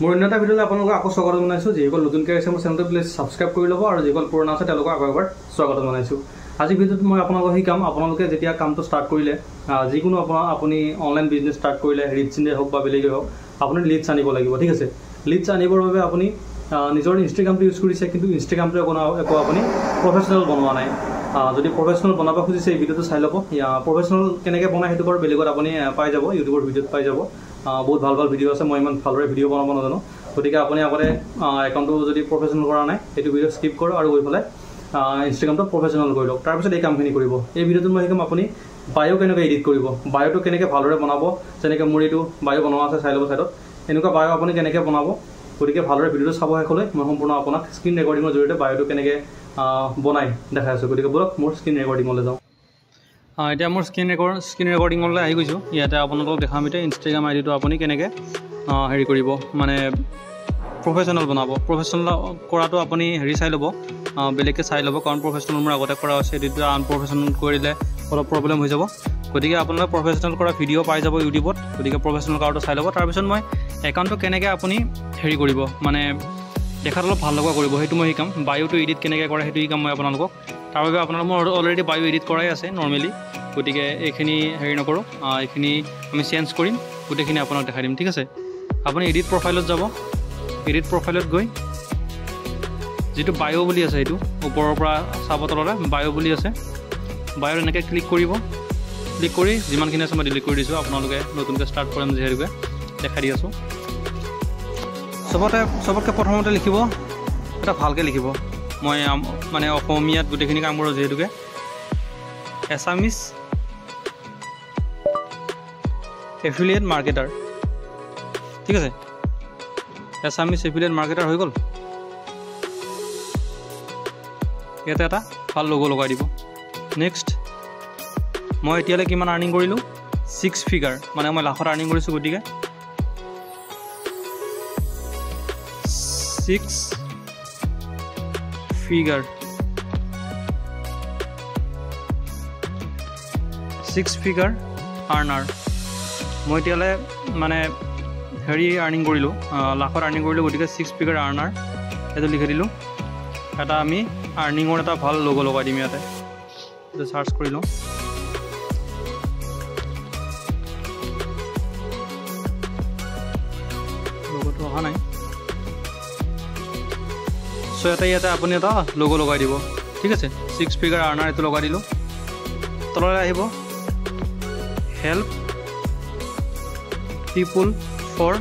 মোৰ অন্য এটা ভিডিঅ'লৈ আপোনালোকক আকৌ স্বাগতম জনাইছোঁ। যিসকল নতুনকৈ আহিছে মোৰ চেনেলটো প্লিজ ছাবস্ক্ৰাইব কৰি ল'ব আৰু যিসকল পুৰণা আছে তেওঁলোকক আকৌ এবাৰ স্বাগতম জনাইছোঁ। আজি ভিডিঅ'টোত মই আপোনালোকক শিকাম আপোনালোকে যেতিয়া কামটো ষ্টাৰ্ট কৰিলে যিকোনো আপুনি অনলাইন বিজনেছ ষ্টাৰ্ট কৰিলে ৰিটচিনে হওক বা বেলেগেই হওক আপুনি লিডছ আনিব লাগিব। ঠিক আছে, লিডছ আনিবৰ বাবে আপুনি নিজৰ ইনষ্টাগ্ৰামটো ইউজ কৰিছে, কিন্তু ইনষ্টাগ্ৰামটো একো আপুনি প্ৰফেচনেল বনোৱা নাই। যদি প্ৰফেচনেল বনাব খুজিছে এই ভিডিঅ'টো চাই ল'ব। প্ৰফেচনেল কেনেকৈ বনায় সেইটো বাৰু বেলেগত আপুনি পাই যাব, ইউটিউবৰ ভিডিঅ'ত পাই যাব। বহুত ভাল ভাল ভিডিঅ' আছে, মই ইমান ভালদৰে ভিডিঅ' বনাব নাজানো। গতিকে আপুনি আগতে একাউণ্টটো যদি প্ৰফেচনেল কৰা নাই সেইটো ভিডিঅ' স্কিপ কৰক আৰু গৈ পেলাই ইনষ্টাগ্ৰামটো প্ৰফেচনেল কৰি লওক। তাৰপিছত এই কামখিনি কৰিব। এই ভিডিঅ'টোত মই শিকাম আপুনি বায়ো কেনেকৈ এডিট কৰিব, বায়োটো কেনেকৈ ভালদৰে বনাব। যেনেকৈ মোৰ এইটো বায়ো বনোৱা আছে, চাই ল'ব ছাইডত। এনেকুৱা বায়ো আপুনি কেনেকৈ বনাব। গতিকে ভালদৰে ভিডিঅ'টো চাব শেষলৈ। মই সম্পূৰ্ণ আপোনাক স্ক্ৰীণ ৰেকৰ্ডিঙৰ জৰিয়তে বায়োটো কেনেকৈ বনাই দেখাই আছোঁ। গতিকে বলক মোৰ স্ক্ৰীণ ৰেকৰ্ডিঙলৈ যাওঁ। এতিয়া মোৰ স্ক্ৰীণ ৰেকৰ্ডিঙলৈ আহি গৈছোঁ। ইয়াতে আপোনালোকক দেখাম এতিয়া ইনষ্টাগ্ৰাম আইডিটো আপুনি কেনেকৈ হেৰি কৰিব, মানে প্ৰফেচনেল বনাব। প্ৰফেচনেল কৰাটো আপুনি চাই ল'ব, বেলেগকৈ চাই ল'ব, কাৰণ প্ৰফেচনেল মোৰ আগতে কৰা হৈছে। এইটো আনপ্ৰফেচনেল কৰিলে অলপ প্ৰব্লেম হৈ যাব। গতিকে আপোনালোকে প্ৰফেচনেল কৰা ভিডিঅ' পাই যাব ইউটিউবত। গতিকে প্ৰফেচনেল কৰাটো চাই ল'ব। তাৰপিছত মই একাউণ্টটো কেনেকৈ আপুনি হেৰি কৰিব, মানে দেখাত অলপ ভাল লগা কৰিব, সেইটো মই শিকাম। বায়োটো এডিট কেনেকৈ কৰে সেইটো শিকাম মই আপোনালোকক। তাৰ বাবে আপোনালোক মোৰ অলৰেডি বায়ো এডিট কৰাই আছে নৰ্মেলি। গতিকে এইখিনি হেৰি নকৰোঁ, এইখিনি আমি চেঞ্জ কৰিম, গোটেইখিনি আপোনাক দেখাই দিম। ঠিক আছে, আপুনি এডিট প্ৰফাইলত যাব। এডিট প্ৰফাইলত গৈ যিটো বায়ো বুলি আছে সেইটো ওপৰৰ পৰা চাব, তলতে বায়ো বুলি আছে। বায়ো এনেকৈ ক্লিক কৰিব। ক্লিক কৰি যিমানখিনি আছে মই ডিলিট কৰি দিছোঁ। আপোনালোকে নতুনকৈ ষ্টাৰ্ট কৰিম যিহেতুকে দেখাই দি আছোঁ। চবতকৈ প্ৰথমতে লিখিব, এটা ভালকৈ লিখিব। মই মানে অসমীয়াত গোটেইখিনি কাম কৰোঁ যিহেতুকে। এছামিছ এফিলিয়েট মাৰ্কেটাৰ। ঠিক আছে, এছামিছ এফিলিয়েট মাৰ্কেটাৰ হৈ গ'ল। ইয়াতে এটা ভাল লোগো লগাই দিব। নেক্সট, মই এতিয়ালৈ কিমান আৰ্নিং কৰিলোঁ? 6 ফিগাৰ, মানে মই লাখত আৰ্নিং কৰিছোঁ। গতিকে 6 ফিগাৰ, 6 ফিগাৰ আৰ্নাৰ। মই এতিয়ালৈ মানে হেৰি আৰ্নিং কৰিলোঁ, লাখত আৰ্নিং কৰিলোঁ। গতিকে 6 ফিগাৰ আৰ্নাৰ এইটো লিখি দিলোঁ। এটা আমি আৰ্নিঙৰ এটা ভাল লোগো লগাই দিম ইয়াতে। এইটো চাৰ্চ কৰি লওঁ। লোগোটো অহা নাই। চ' ইয়াতে আপুনি এটা লোগো লগাই দিব। ঠিক আছে, 6 ফিগাৰ আৰ্নাৰ এইটো লগাই দিলোঁ। তললৈ আহিব, help people for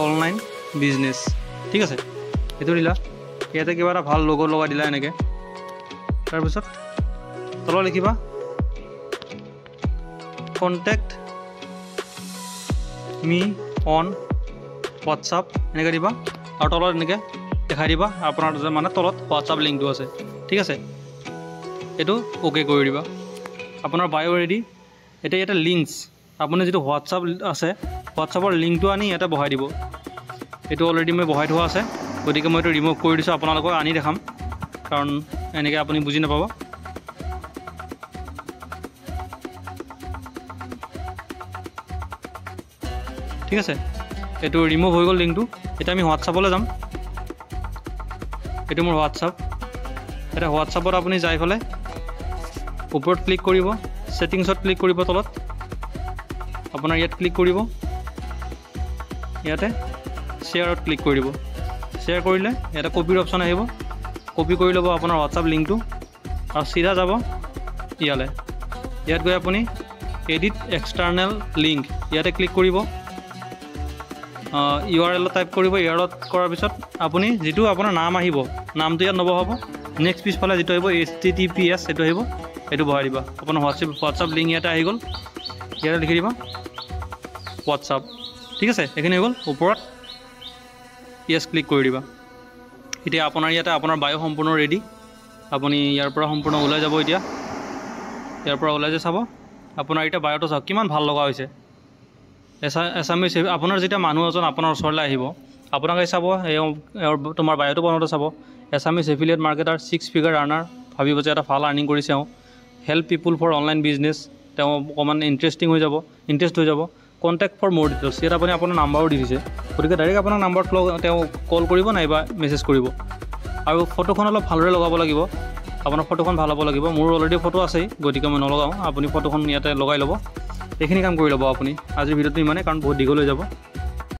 online business. ঠিক আছে, এইটো দিলা। ইয়াতে কিবা এটা ভাল লোগো লগাই দিলা এনেকৈ। তাৰপিছত তলত লিখিবা কণ্টেক্ট মি অন হোৱাটছআপ, এনেকৈ দিবা। আৰু তলত এনেকৈ দেখাই দিবা আপোনাৰ মানে তলত হোৱাটছআপ লিংকটো আছে। ঠিক আছে, এইটো অ'কে কৰি দিবা। আপোনাৰ বায়ো ৰেডি। এতিয়া ইয়াতে লিংকছ, আপুনি যিটো হোৱাটছআপ আছে হোৱাটছআপৰ লিংকটো আনি ইয়াতে বহাই দিব। এইটো অলৰেডি মই বহাই থোৱা আছে। গতিকে মই এইটো ৰিমুভ কৰি দিছোঁ, আপোনালোকক আনি দেখাম, কাৰণ এনেকৈ আপুনি বুজি নাপাব। ঠিক আছে, এইটো ৰিমুভ হৈ গ'ল লিংকটো। এতিয়া আমি হোৱাটছআপলৈ যাম। এইটো মোৰ হোৱাটছআপ। এতিয়া হোৱাটছআপত আপুনি যাই পেলাই ওপৰত ক্লিক কৰিব, ছেটিংছত ক্লিক কৰিব, তলত আপোনাৰ ইয়াত ক্লিক কৰিব, ইয়াতে শ্বেয়াৰত ক্লিক কৰি দিব। শ্বেয়াৰ কৰিলে ইয়াতে কপিৰ অপশ্যন আহিব। কপি কৰি ল'ব আপোনাৰ হোৱাটছআপ লিংকটো আৰু চিধা যাব ইয়ালৈ। ইয়াত গৈ আপুনি এডিট এক্সটাৰ্নেল লিংক, ইয়াতে ক্লিক কৰিব। URL টাইপ কৰিব। URL কৰাৰ পিছত আপুনি যিটো আপোনাৰ নাম আহিব, নামটো ইয়াত নবহাব। নেক্সট পিছফালে যিটো আহিব HTTPS সেইটো আহিব, সেইটো বহাই দিবা। আপোনাৰ হোৱাটছআপ লিংক ইয়াতে আহি গ'ল। ইয়াতে লিখি দিবা হোৱাটছআপ। ঠিক আছে, এইখিনি হৈ গ'ল। ওপৰত য়েছ ক্লিক কৰি দিবা। এতিয়া আপোনাৰ ইয়াতে আপোনাৰ বায়ো সম্পূৰ্ণ ৰেডি। আপুনি ইয়াৰ পৰা সম্পূৰ্ণ ওলাই যাব। এতিয়া ইয়াৰ পৰা ওলাই যায় চাব, আপোনাৰ এতিয়া বায়োটো চাওক কিমান ভাল লগা হৈছে। এছামিছ, আপোনাৰ যেতিয়া মানুহ এজন আপোনাৰ ওচৰলৈ আহিব, আপোনাক চাব তোমাৰ বায়োটো বনাওঁতে চাব এছামিছ এফিলিয়েট মাৰ্কেটাৰ 6 ফিগাৰ আৰ্নাৰ, ভাবিব যে এটা ভাল আৰ্নিং কৰিছে। Help people for online business, তেওঁ অকণমান ইণ্টাৰেষ্ট হৈ যাব। কণ্টেক্ট ফৰ মোৰ ডিটেইলছ, ইয়াত আপুনি আপোনাৰ নাম্বাৰো দি দিছে, গতিকে ডাইৰেক্ট আপোনাৰ নাম্বাৰত তেওঁ কল কৰিব নাইবা মেছেজ কৰিব। আৰু ফটোখন অলপ ভালদৰে লগাব লাগিব, আপোনাৰ ফটোখন ভাল হ'ব লাগিব। মোৰ অলৰেডি ফটো আছেই, গতিকে মই নলগাওঁ, আপুনি ফটোখন ইয়াতে লগাই ল'ব। এইখিনি কাম কৰি ল'ব আপুনি। আজিৰ ভিডিঅ'টো ইমানেই, কাৰণ বহুত দীঘল হৈ যাব।